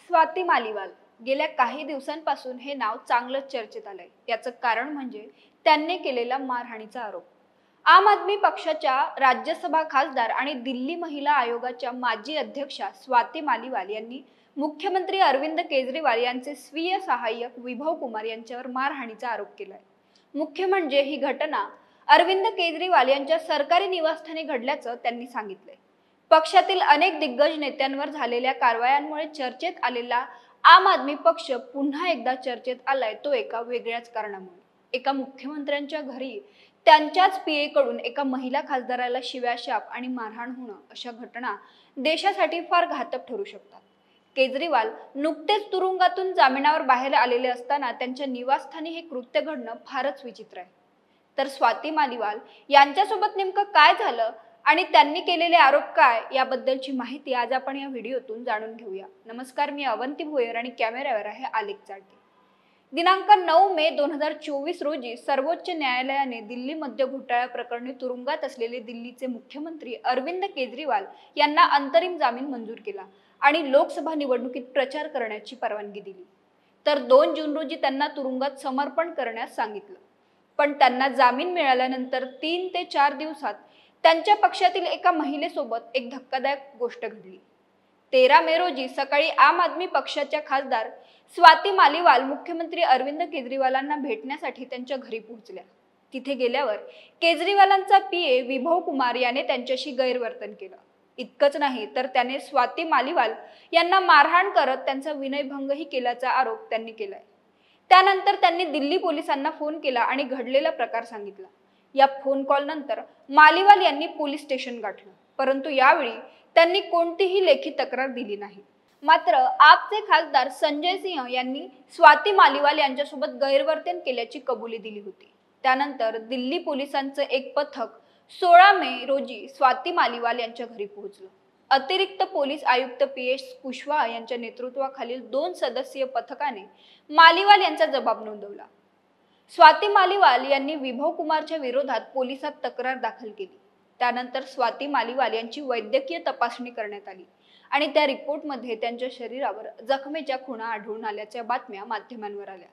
स्वाती मालिवाल गेल्या काही दिवसांपासून हे नाव चांगलंच चर्चेत आलंय। याचं कारण म्हणजे त्यांनी केलेला मारहाणीचा आरोप। आम आदमी पक्षाच्या राज्यसभा खासदार आणि दिल्ली महिला आयोगाच्या माजी अध्यक्षा स्वाती मालिवाल यांनी मुख्यमंत्री अरविंद केजरीवाल यांचे स्वीय सहाय्यक विभव कुमार यांच्यावर मारहाणीचा आरोप केलाय। मुख्य म्हणजे ही घटना अरविंद केजरीवाल यांच्या सरकारी निवासस्थानी घडल्याचं त्यांनी सांगितलंय। पक्षातील अनेक दिग्गज नेत्यांवर झालेल्या कारवायांमुळे चर्चेत आलेला आम आदमी पक्ष पुन्हा एकदा चर्चेत आलाय, तो एका वेगळ्याच कारणामुळे। एका मुख्यमंत्र्यांच्या घरी त्यांच्याच पीए कडून एका महिला खासदाराला शिव्याशाप आणि मारहाण होणं, अशा घटना देशासाठी फार घातक ठरू शकतात। केजरीवाल नुकतेच तुरुंगातून जामिनावर बाहेर आलेले असताना त्यांच्या निवासस्थानी हे कृत्य घडणं फारच विचित्र आहे। तर स्वाती मालिवाल यांच्यासोबत नेमकं काय झालं आणि त्यांनी केलेले आरोप काय, याबद्दलची माहिती आज आपण या व्हिडिओतून जाणून घेऊया। नमस्कार, मी अवंती भोयर आणि कॅमेऱ्यावर आहे आलेख चाळके। दिनांक 9 मे 2024 रोजी सर्वोच्च न्यायालयाने दिल्ली मद्य घोटाळा प्रकरणी तुरुंगात असलेले दिल्लीचे मुख्यमंत्री अरविंद केजरीवाल यांना अंतरिम जामीन मंजूर केला आणि लोकसभा निवडणुकीत प्रचार करण्याची परवानगी दिली। तर 2 जून रोजी त्यांना तुरुंगात समर्पण करण्यास सांगितलं। पण त्यांना जामीन मिळाल्यानंतर 3 ते 4 दिवसात त्यांच्या पक्षातील एका महिलेसोबत एक धक्कादायक गोष्ट घडली। 13 मे रोजी सकाळी आम आदमी पक्षाच्या खासदार स्वाती मालिवाल मुख्यमंत्री अरविंद केजरीवालांना भेटण्यासाठी त्यांच्या घरी पोहोचल्या। तिथे गेल्यावर केजरीवालांचा पीए विभव कुमार याने त्यांच्याशी गैरवर्तन केलं। इतकंच नाही तर त्याने स्वाती मालिवाल यांना मारहाण करत त्यांचा विनयभंगही केल्याचा आरोप त्यांनी केलाय। त्यानंतर त्यांनी दिल्ली पोलिसांना फोन केला आणि घडलेला प्रकार सांगितला। या फोन कॉल नंतर मालिवाल यांनी पोलीस स्टेशन गाठलं, परंतु यावेळी त्यांनी कोणतीही लेखी तक्रार दिली नाही। मात्र आपचे खासदार संजय सिंह यांनी स्वाती मालिवाल यांच्यासोबत गैरवर्तन केल्याची कबुली दिली होती। त्यानंतर दिल्ली पोलिसांचं एक पथक 16 मे रोजी स्वाती मालिवाल यांच्या घरी पोहोचलं। अतिरिक्त पोलीस आयुक्त पीएस कुशवाहा यांच्या नेतृत्वाखालील 2 सदस्यीय पथकाने मालिवाल यांचा जबाब नोंदवला। स्वाती मालिवाल यांनी विभव कुमारच्या विरोधात पोलिसात तक्रार दाखल केली। त्यानंतर स्वाती मालिवाल यांची वैद्यकीय तपासणी करण्यात आली आणि त्या रिपोर्टमध्ये त्यांच्या शरीरावर जखमेच्या खुणा आढळून आल्याच्या बातम्या माध्यमांवर आल्या।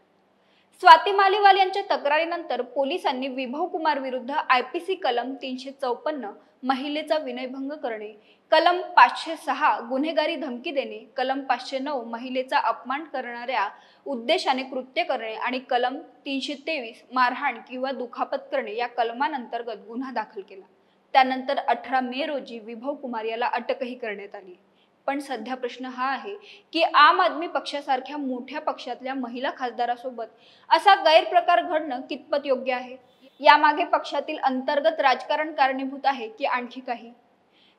स्वाती मालिवाल यांच्या तक्रारीनंतर पोलिसांनी विभव कुमार विरुद्ध आयपीसी कलम 354 महिलेचा विनयभंग करणे, कलम 506 गुन्हेगारी धमकी देणे, कलम 509 महिलेचा अपमान करणाऱ्या उद्देशाने कृत्य करणे आणि कलम 323 मारहाण किंवा दुखापत करणे या कलमांअंतर्गत गुन्हा दाखल केला। त्यानंतर 18 मे रोजी विभव कुमार याला अटकही करण्यात आली। पण सध्या प्रश्न हा आहे की आम आदमी पक्षासारख्या मोठ्या पक्षातल्या महिला खासदारासोबत असा गैरप्रकार घडणं कितपत योग्य आहे? यामागे पक्षातील अंतर्गत राजकारण कारणीभूत आहे की आणखी काही?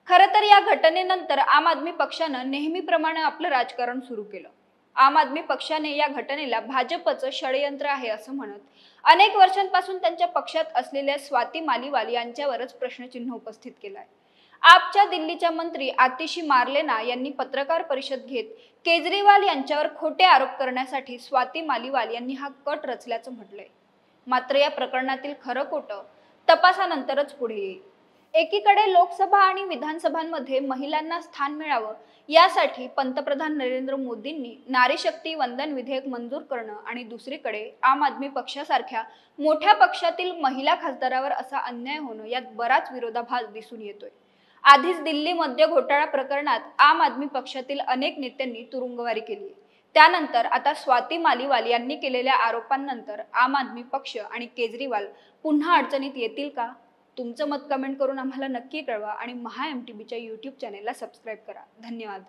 खरं तर या घटनेनंतर आम आदमी पक्षानं नेहमीप्रमाणे आपलं राजकारण सुरू केलं। आम आदमी पक्षाने या घटनेला भाजपचं षडयंत्र आहे असं म्हणत अनेक वर्षांपासून त्यांच्या पक्षात असलेल्या स्वाती मालिवाल यांच्यावरच प्रश्नचिन्ह उपस्थित केलाय। आपच्या दिल्लीच्या मंत्री आतिशी मार्लेना यांनी पत्रकार परिषद घेत केजरीवाल यांच्यावर खोटे आरोप करण्यासाठी स्वाती मालिवाल यांनी हा कट रचल्याचं म्हटलंय। मात्र या प्रकरणातील खरं खोटं तपासानंतरच पुढे येईल। एकीकडे लोकसभा आणि विधानसभांमध्ये महिलांना स्थान मिळावं यासाठी पंतप्रधान नरेंद्र मोदींनी नारी शक्ती वंदन विधेयक मंजूर करणं आणि दुसरीकडे आम आदमी पक्षासारख्या मोठ्या पक्षातील महिला खासदारावर असा अन्याय होणं, यात बराच विरोधाभास दिसून येतोय। आधीच दिल्ली मद्य घोटाळा प्रकरणात आम आदमी पक्षातील अनेक नेत्यांनी तुरुंगवारी केली। त्यानंतर आता स्वाती मालिवाल यांनी केलेल्या आरोपांनंतर आम आदमी पक्ष आणि केजरीवाल पुन्हा अडचणीत येतील का? तुमचं मत कमेंट करून आम्हाला नक्की कळवा आणि महा एमटीबीच्या YouTube चॅनेलला सबस्क्राईब करा। धन्यवाद।